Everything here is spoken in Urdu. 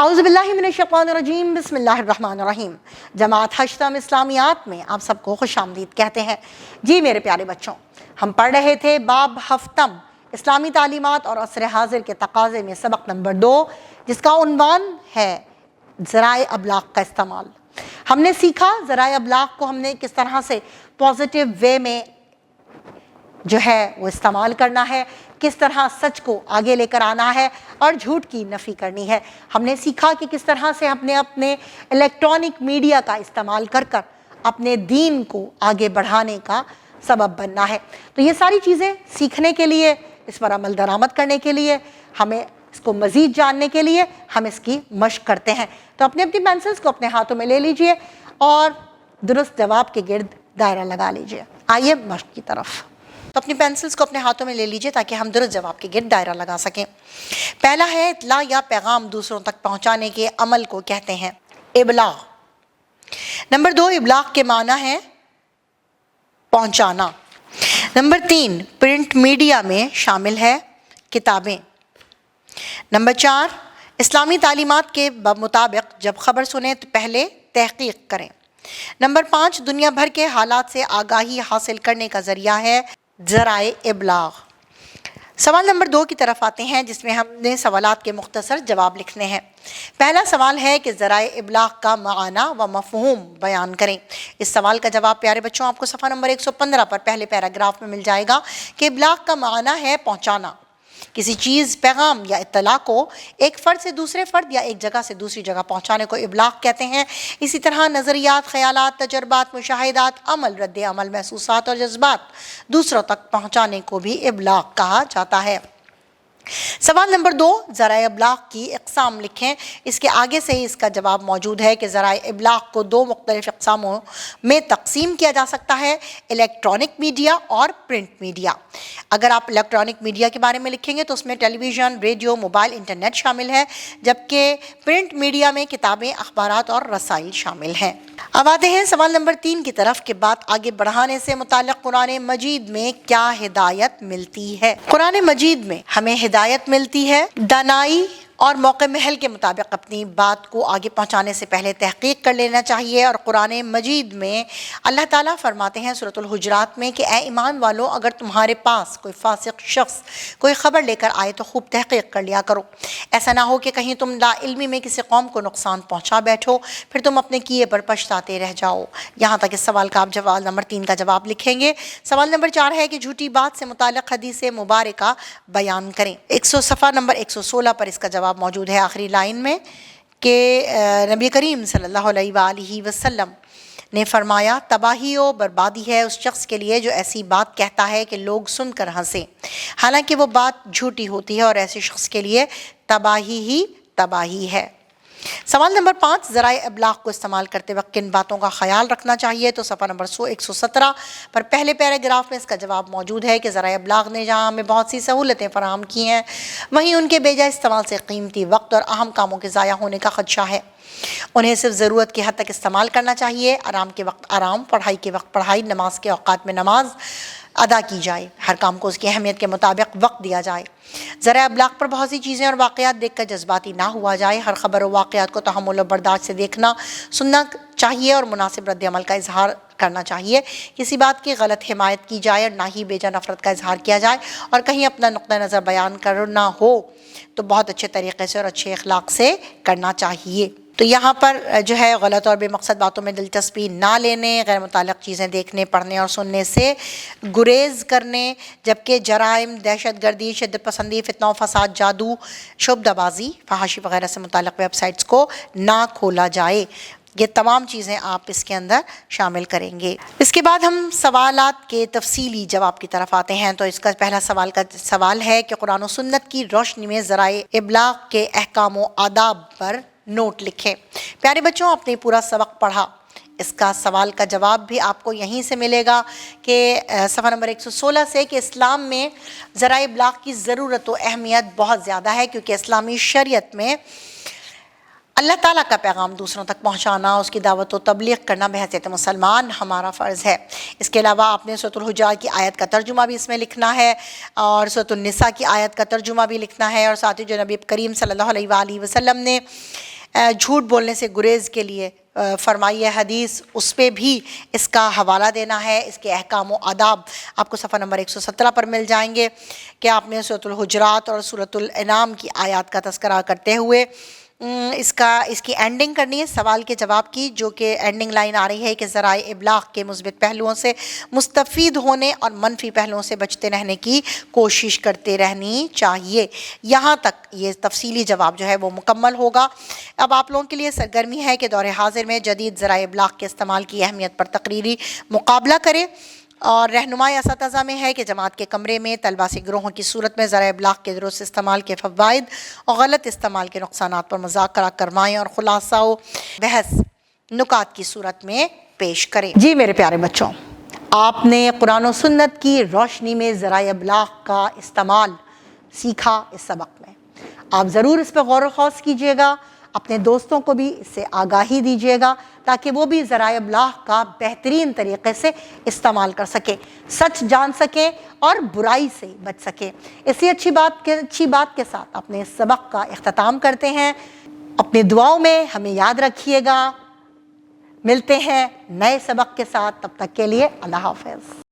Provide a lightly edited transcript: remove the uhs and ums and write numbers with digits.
اعوذ باللہ من الشیطان الرجیم بسم اللہ الرحمن الرحیم۔ جماعت ہشتم اسلامیات میں آپ سب کو خوش آمدید کہتے ہیں۔ جی میرے پیارے بچوں، ہم پڑھ رہے تھے باب ہفتم اسلامی تعلیمات اور عصر حاضر کے تقاضے میں سبق نمبر 2، جس کا عنوان ہے ذرائع ابلاغ کا استعمال۔ ہم نے سیکھا ذرائع ابلاغ کو ہم نے کس طرح سے پازیٹیو وے میں جو ہے وہ استعمال کرنا ہے، کس طرح سچ کو آگے لے کر آنا ہے اور جھوٹ کی نفی کرنی ہے۔ ہم نے سیکھا کہ کس طرح سے ہم نے اپنے الیکٹرانک میڈیا کا استعمال کر کر اپنے دین کو آگے بڑھانے کا سبب بننا ہے۔ تو یہ ساری چیزیں سیکھنے کے لیے، اس پر عمل درآمد کرنے کے لیے، ہمیں اس کو مزید جاننے کے لیے ہم اس کی مشق کرتے ہیں۔ تو اپنی اپنی پینسلز کو اپنے ہاتھوں میں لے لیجئے اور درست جواب کے گرد دائرہ لگا لیجئے۔ آئیے مشق کی طرف۔ تو اپنی پینسلز کو اپنے ہاتھوں میں لے لیجئے تاکہ ہم درست جواب کے گرد دائرہ لگا سکیں۔ پہلا ہے اطلاع یا پیغام دوسروں تک پہنچانے کے عمل کو کہتے ہیں ابلاغ۔ نمبر 2، ابلاغ کے معنی ہے پہنچانا۔ نمبر 3، پرنٹ میڈیا میں شامل ہے کتابیں۔ نمبر 4، اسلامی تعلیمات کے مطابق جب خبر سنیں تو پہلے تحقیق کریں۔ نمبر 5، دنیا بھر کے حالات سے آگاہی حاصل کرنے کا ذریعہ ہے ذرائع ابلاغ۔ سوال نمبر 2 کی طرف آتے ہیں، جس میں ہم نے سوالات کے مختصر جواب لکھنے ہیں۔ پہلا سوال ہے کہ ذرائع ابلاغ کا معنی و مفہوم بیان کریں۔ اس سوال کا جواب پیارے بچوں آپ کو صفحہ نمبر 115 پر پہلے پیراگراف میں مل جائے گا کہ ابلاغ کا معنی ہے پہنچانا۔ کسی چیز، پیغام یا اطلاع کو ایک فرد سے دوسرے فرد یا ایک جگہ سے دوسری جگہ پہنچانے کو ابلاغ کہتے ہیں۔ اسی طرح نظریات، خیالات، تجربات، مشاہدات، عمل، رد عمل، محسوسات اور جذبات دوسروں تک پہنچانے کو بھی ابلاغ کہا جاتا ہے۔ سوال نمبر 2، ذرائع ابلاغ کی اقسام لکھیں۔ اس کے آگے سے ہی اس کا جواب موجود ہے کہ ذرائع ابلاغ کو 2 مختلف اقساموں میں تقسیم کیا جا سکتا ہے، الیکٹرانک میڈیا اور پرنٹ میڈیا۔ اگر آپ الیکٹرانک میڈیا کے بارے میں لکھیں گے تو اس میں ٹیلی ویژن، ریڈیو، موبائل، انٹرنیٹ شامل ہے، جبکہ پرنٹ میڈیا میں کتابیں، اخبارات اور رسائل شامل ہیں۔ اب آتے ہیں سوال نمبر 3 کی طرف کہ بات آگے بڑھانے سے متعلق قرآن مجید میں کیا ہدایت ملتی ہے۔ قرآن مجید میں ہمیں ہدایت ملتی ہے دانائی اور موقع محل کے مطابق اپنی بات کو آگے پہنچانے سے پہلے تحقیق کر لینا چاہیے۔ اور قرآن مجید میں اللہ تعالیٰ فرماتے ہیں سورۃ الحجرات میں کہ اے ایمان والو، اگر تمہارے پاس کوئی فاسق شخص کوئی خبر لے کر آئے تو خوب تحقیق کر لیا کرو، ایسا نہ ہو کہ کہیں تم لا علمی میں کسی قوم کو نقصان پہنچا بیٹھو، پھر تم اپنے کیے پر پچھتاتے رہ جاؤ۔ یہاں تک اس سوال کا آپ جواب نمبر 3 کا جواب لکھیں گے۔ سوال نمبر 4 ہے کہ جھوٹی بات سے متعلق حدیث مبارکہ بیان کریں۔ صفحہ نمبر 116 پر اس کا جواب موجود ہے آخری لائن میں کہ نبی کریم صلی اللہ علیہ وآلہ وسلم نے فرمایا تباہی و بربادی ہے اس شخص کے لیے جو ایسی بات کہتا ہے کہ لوگ سن کر ہنسیں، حالانکہ وہ بات جھوٹی ہوتی ہے، اور ایسے شخص کے لیے تباہی ہی تباہی ہے۔ سوال نمبر 5، ذرائع ابلاغ کو استعمال کرتے وقت کن باتوں کا خیال رکھنا چاہیے؟ تو صفحہ نمبر 117 پر پہلے پیراگراف میں اس کا جواب موجود ہے کہ ذرائع ابلاغ نے جہاں ہمیں بہت سی سہولتیں فراہم کی ہیں، وہیں ان کے بے جا استعمال سے قیمتی وقت اور اہم کاموں کے ضائع ہونے کا خدشہ ہے۔ انہیں صرف ضرورت کی حد تک استعمال کرنا چاہیے۔ آرام کے وقت آرام، پڑھائی کے وقت پڑھائی، نماز کے اوقات میں نماز ادا کی جائے، ہر کام کو اس کی اہمیت کے مطابق وقت دیا جائے۔ ذرائع ابلاغ پر بہت سی چیزیں اور واقعات دیکھ کر جذباتی نہ ہوا جائے، ہر خبر و واقعات کو تحمل و برداشت سے دیکھنا سننا چاہیے اور مناسب رد عمل کا اظہار کرنا چاہیے۔ کسی بات کی غلط حمایت کی جائے اور نہ ہی بے جا نفرت کا اظہار کیا جائے، اور کہیں اپنا نقطہ نظر بیان کرنا ہو تو بہت اچھے طریقے سے اور اچھے اخلاق سے کرنا چاہیے۔ تو یہاں پر جو ہے غلط اور بے مقصد باتوں میں دلچسپی نہ لینے، غیر متعلق چیزیں دیکھنے، پڑھنے اور سننے سے گریز کرنے، جبکہ جرائم، دہشت گردی، شدت پسندی، فتنہ و فساد، جادو، شعبدہ بازی، فحاشی وغیرہ سے متعلق ویب سائٹس کو نہ کھولا جائے۔ یہ تمام چیزیں آپ اس کے اندر شامل کریں گے۔ اس کے بعد ہم سوالات کے تفصیلی جواب کی طرف آتے ہیں۔ تو اس کا پہلا سوال ہے کہ قرآن و سنت کی روشنی میں ذرائع ابلاغ کے احکام و آداب پر نوٹ لکھیں۔ پیارے بچوں، آپ نے پورا سبق پڑھا، اس کا سوال کا جواب بھی آپ کو یہیں سے ملے گا کہ صفحہ نمبر 116 سے کہ اسلام میں ذرائع ابلاغ کی ضرورت و اہمیت بہت زیادہ ہے، کیونکہ اسلامی شریعت میں اللہ تعالیٰ کا پیغام دوسروں تک پہنچانا، اس کی دعوت و تبلیغ کرنا بحیثیت مسلمان ہمارا فرض ہے۔ اس کے علاوہ آپ نے سورۃ الحجرات کی آیت کا ترجمہ بھی اس میں لکھنا ہے، اور سورۃ النساء کی آیت کا ترجمہ بھی لکھنا ہے، اور ساتھ ہی جو نبی کریم صلی اللہ علیہ وآلہ وسلم نے جھوٹ بولنے سے گریز کے لیے فرمائی ہے حدیث، اس پہ بھی اس کا حوالہ دینا ہے۔ اس کے احکام و آداب آپ کو صفحہ نمبر 117 پر مل جائیں گے کہ آپ نے سورۃ الحجرات اور سورۃ الانعام کی آیات کا تذکرہ کرتے ہوئے اس کی اینڈنگ کرنی ہے، سوال کے جواب کی، جو کہ اینڈنگ لائن آ رہی ہے کہ ذرائع ابلاغ کے مثبت پہلوؤں سے مستفید ہونے اور منفی پہلوؤں سے بچتے رہنے کی کوشش کرتے رہنی چاہیے۔ یہاں تک یہ تفصیلی جواب جو ہے وہ مکمل ہوگا۔ اب آپ لوگوں کے لیے سرگرمی ہے کہ دور حاضر میں جدید ذرائع ابلاغ کے استعمال کی اہمیت پر تقریری مقابلہ کریں، اور رہنمائی اساتذہ میں ہے کہ جماعت کے کمرے میں طلبہ سے گروہوں کی صورت میں ذرائع ابلاغ کے درست استعمال کے فوائد اور غلط استعمال کے نقصانات پر مذاکرہ کروائیں اور خلاصہ و بحث نکات کی صورت میں پیش کریں۔ جی میرے پیارے بچوں، آپ نے قرآن و سنت کی روشنی میں ذرائع ابلاغ کا استعمال سیکھا اس سبق میں۔ آپ ضرور اس پہ غور و خوض کیجیے گا، اپنے دوستوں کو بھی اس سے آگاہی دیجیے گا تاکہ وہ بھی ذرائع ابلاغ کا بہترین طریقے سے استعمال کر سکیں، سچ جان سکیں اور برائی سے بچ سکیں۔ اسی اچھی بات کے ساتھ اپنے اس سبق کا اختتام کرتے ہیں۔ اپنی دعاؤں میں ہمیں یاد رکھیے گا۔ ملتے ہیں نئے سبق کے ساتھ، تب تک کے لیے اللہ حافظ۔